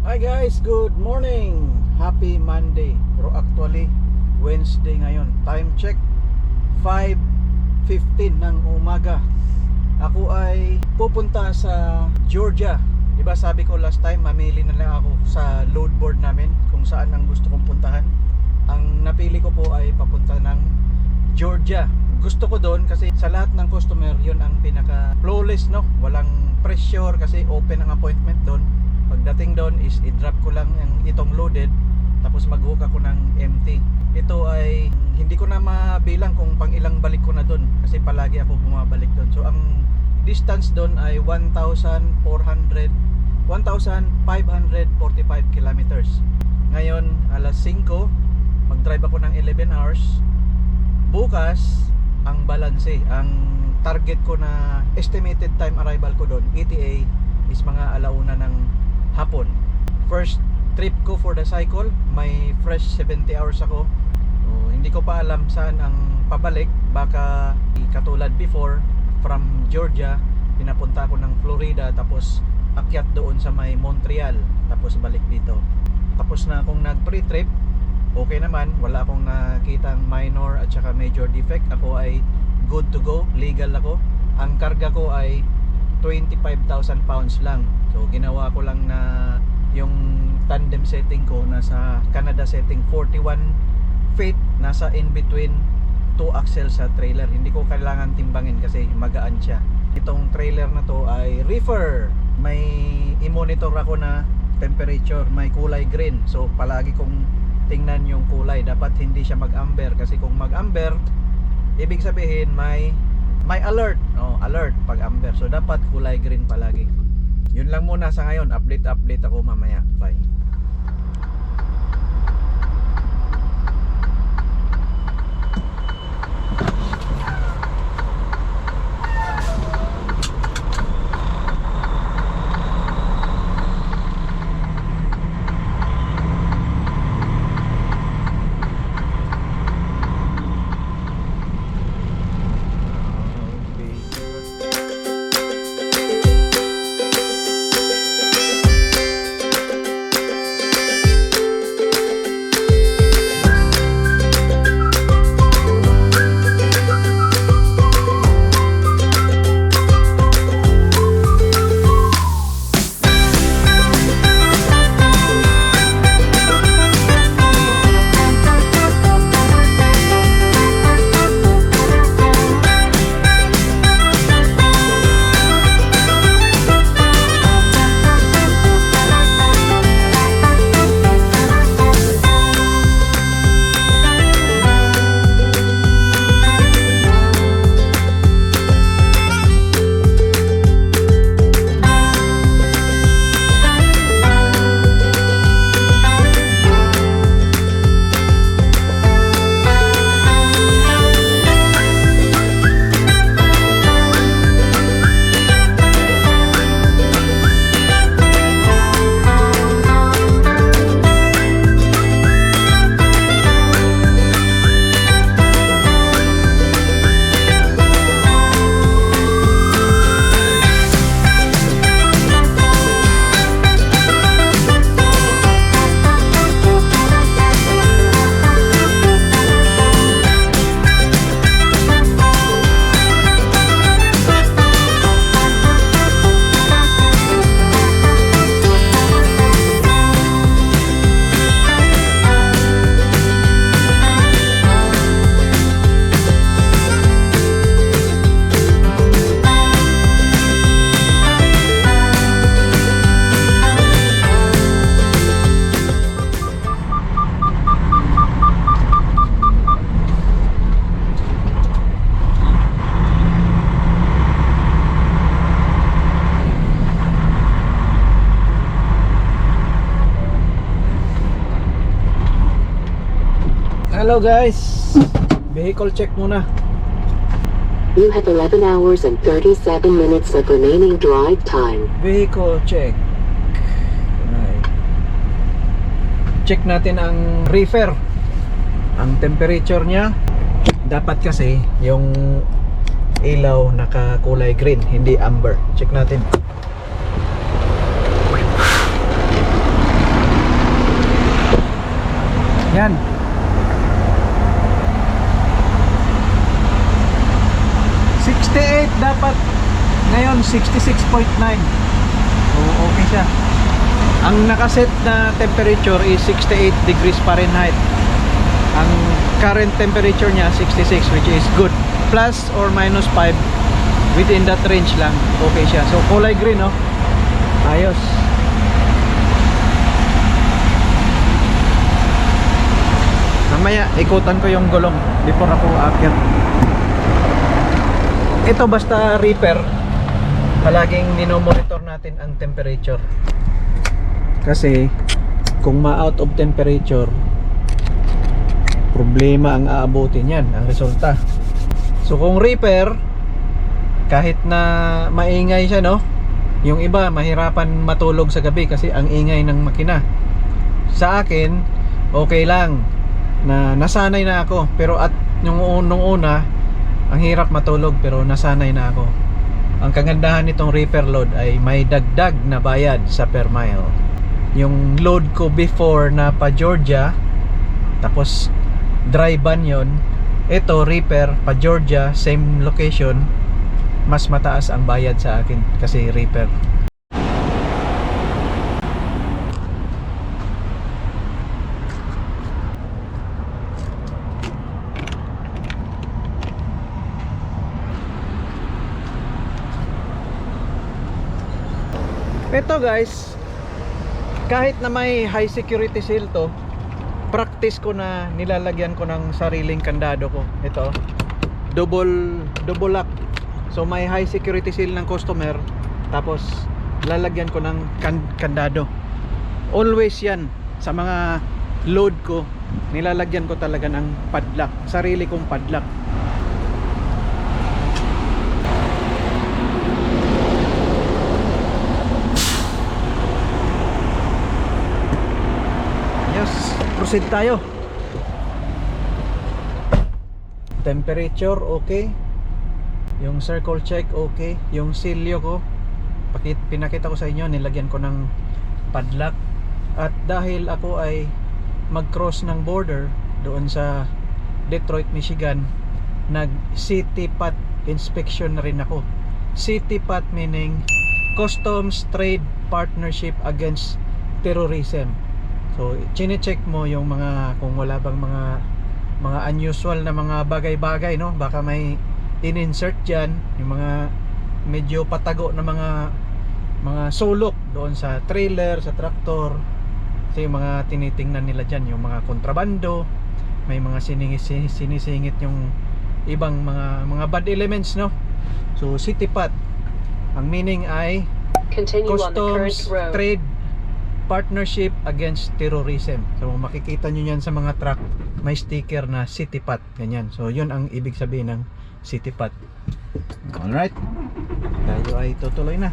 Hi guys, good morning. Happy Monday. Pero actually Wednesday ngayon. Time check 5:15 ng umaga. Ako ay pupunta sa Georgia. Diba sabi ko last time, mamili na lang ako sa load board namin kung saan ang gusto kong puntahan. Ang napili ko po ay papunta ng Georgia. Gusto ko doon kasi sa lahat ng customer yun ang pinaka flawless, no? Walang pressure kasi open ang appointment doon. Pagdating doon is i-drop ko lang itong loaded, tapos mag-hook ako ng empty. Ito ay hindi ko na mabilang kung pang ilang balik ko na doon kasi palagi ako bumabalik doon. So ang distance doon ay 1,545 kilometers. Ngayon alas 5, mag-drive ako ng 11 hours. Bukas ang balanse, ang target ko na estimated time arrival ko doon, ETA, is mga alauna ng hapon. First trip ko for the cycle, may fresh 70 hours ako. So, hindi ko pa alam saan ang pabalik. Baka katulad before, from Georgia pinapunta ako ng Florida, tapos akyat doon sa may Montreal, tapos balik dito. Tapos na akong nag pre-trip, okay naman, wala akong nakitang minor at saka major defect. Ako ay good to go, legal ako. Ang karga ko ay 25,000 pounds lang. So ginawa ko lang na yung tandem setting ko nasa Canada setting 41 feet, nasa in between 2 axles sa trailer. Hindi ko kailangan timbangin kasi magaan siya. Itong trailer na to ay reefer. May i-monitor ako na temperature, may kulay green. So palagi kong tingnan yung kulay. Dapat hindi siya mag-amber kasi kung mag-amber, ibig sabihin may alert. Alert pag amber. So dapat kulay green palagi. Yun lang muna sa ngayon. Update ako mamaya. Bye. Hello guys, vehicle check muna. You have 11 hours and 37 minutes of remaining drive time. Vehicle check. Right. Check natin ang reefer. Ang temperature niya, dapat kasi yung ilaw nakakulay green, hindi amber. Check natin. Yan. Dapat ngayon 66.9. So okay siya. Ang nakaset na temperature is 68 degrees Fahrenheit. Ang current temperature niya 66, which is good. Plus or minus 5, within that range lang. Okay siya. So kulay green, no? Ayos. Mamaya ikutan ko yung gulong before ako aakyat. Ito basta repair, palaging minomonitor natin ang temperature. Kasi kung ma-out of temperature, problema ang aabutin yan, ang resulta. So kung repair, kahit na maingay siya, no? Yung iba mahirapan matulog sa gabi kasi ang ingay ng makina. Sa akin, okay lang na nasanay na ako. Pero at nung una, ang hirap matulog, pero nasanay na ako. Ang kagandahan nitong repair load ay may dagdag na bayad sa per mile. Yung load ko before na pa Georgia, tapos dry van yon. Ito repair pa Georgia, same location, mas mataas ang bayad sa akin kasi repair. Ito guys, kahit na may high security seal to, practice ko na nilalagyan ko ng sariling kandado ko. Ito, double lock. So may high security seal ng customer, tapos lalagyan ko ng kandado. Always yan, sa mga load ko, nilalagyan ko talaga ng padlock, sarili kong padlock. Proceed tayo. Temperature okay, yung circle check okay, yung silyo ko pinakita ko sa inyo, nilagyan ko ng padlock. At dahil ako ay mag-cross ng border doon sa Detroit, Michigan, nag city path inspection na rin ako. City path meaning Customs Trade Partnership Against Terrorism. So, chine-check mo yung mga, kung wala bang mga unusual na mga bagay-bagay, no? Baka may in-insert dyan, yung mga medyo patago na mga sulok doon sa trailer, sa traktor. So, yung mga tinitingnan nila dyan, yung mga kontrabando, may mga sinisingit yung ibang mga bad elements, no? So, city path, ang meaning ay Customs Trade Partnership Against Terrorism. So makikita nyo yan sa mga truck, may sticker na city path, ganyan. So yun ang ibig sabihin ng city path. Alright, tayo ay tutuloy na.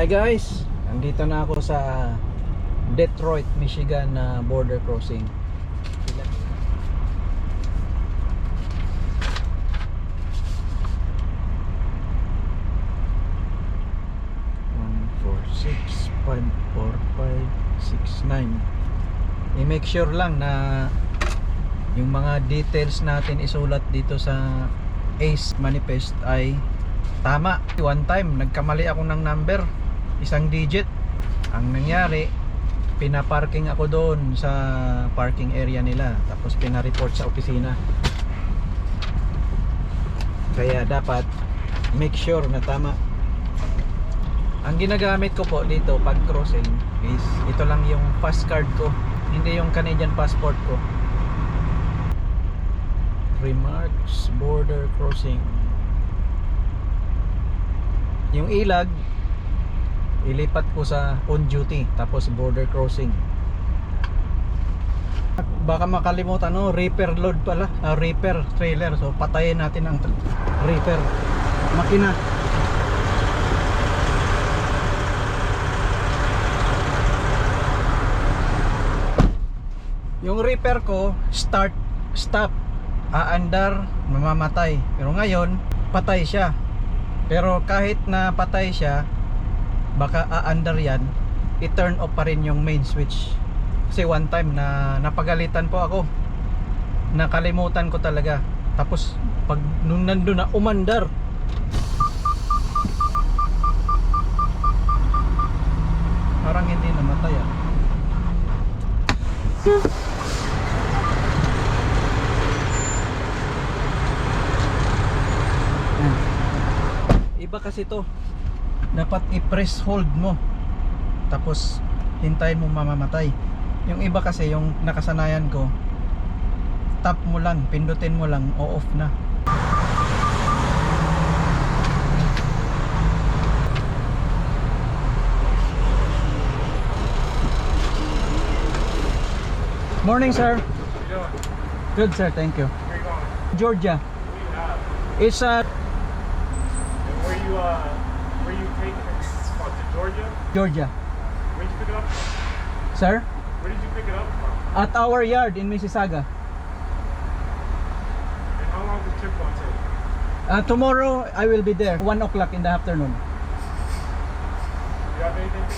Hi guys, nandito na ako sa Detroit, Michigan na border crossing. 146.4569. I-make sure lang na yung mga details natin isulat dito sa ACE manifest ay tama. One time nagkamali ako ng number, isang digit. Ang nangyari, pinaparking ako doon sa parking area nila, tapos pinareport sa opisina. Kaya dapat make sure na tama. Ang ginagamit ko po dito pag crossing is ito lang yung pass card ko, hindi yung Canadian passport ko. Remarks border crossing. Yung ilag ilipat ko sa on duty, tapos border crossing. Baka makalimutan, no, reaper load pala, reaper trailer. So patayin natin ang reaper makina. Yung reaper ko, start, stop, aandar, mamamatay. Pero ngayon, patay siya. Pero kahit na patay siya, baka aandar yan, i-turn off pa rin yung main switch. Kasi one time na napagalitan po ako, nakalimutan ko talaga. Tapos pag nung nandun na, umandar. Parang hindi namatay ah. Yan. Iba kasi to, dapat i-press hold mo, tapos hintayin mo mamamatay. Yung iba kasi, yung nakasanayan ko, tap mo lang, pindutin mo lang, o-off na. Morning, sir. How you doing? Good, sir, thank you. Where you going? Georgia. What do you have? It's And where you taking it? To Georgia? Georgia. Where'd you pick it up from? Sir, Where did you pick it up from? at our yard in Mississauga. And how long is the trip going to take? Tomorrow I will be there 1 o'clock in the afternoon. Do you have anything to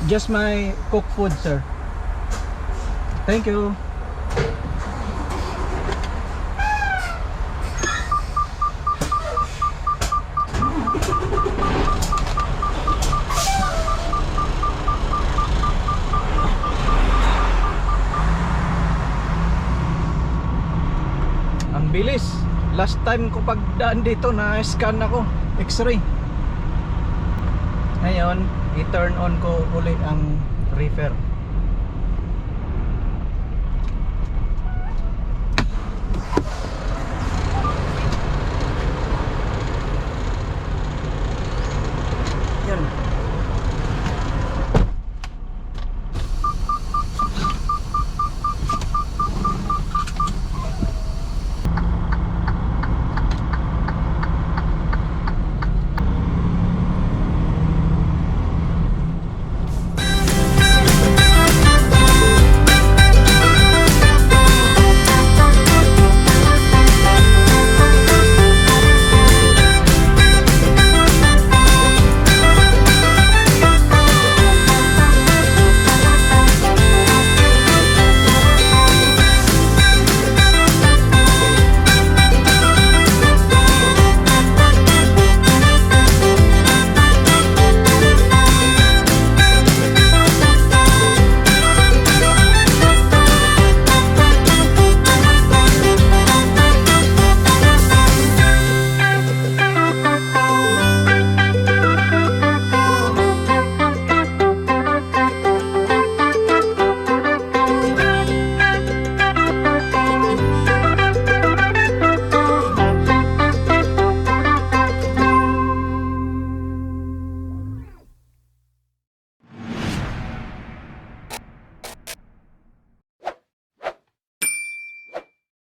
do? Just my cooked food, sir. Thank you. Ang bilis. Last time ko pagdaan dito na scan ako, X-ray. Ngayon, i-turn on ko uli ang reefer.